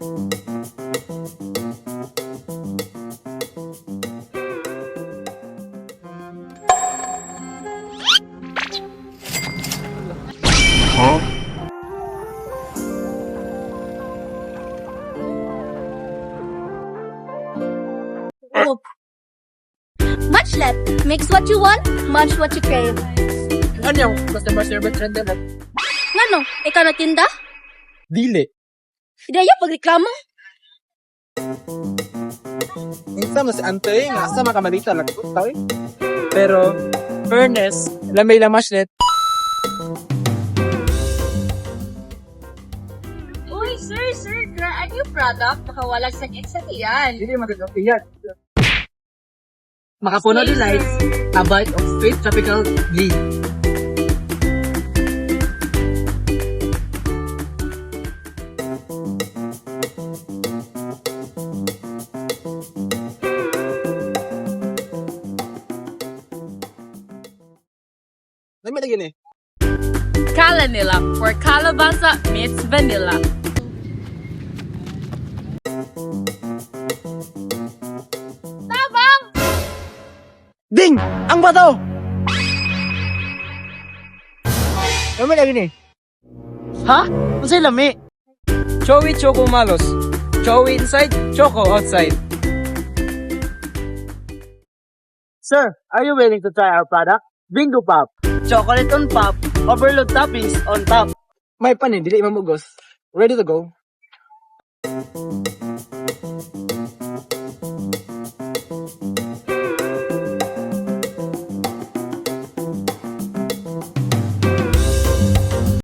Oh. Much left. Mix what you want, munch what you crave. Ano yung customer service trend na? Ngano? Ikaw nagtinda? Dili. Ideya pagreklamo? Minsan mas antay nga sa makamalita lang ko tao eh. Pero fairness, lamay lang maslet. Uy, sir, a new product. Makawalag sa yan. Hindi magandang yan. Makapuno delight, a bite of sweet tropical glee. Dami lagi ni. Calanilla for Calabasa meets vanilla. Tabang! Ding! Ang bato! Dami lagi ni. Ha? Ano sa'yo lami? Chowi Choco Malos. Chowi inside, Choco outside. Sir, are you willing to try our product? Bingo Pop. Chocolate on top, overload toppings on top. May panin, dili mamugos. Ready to go.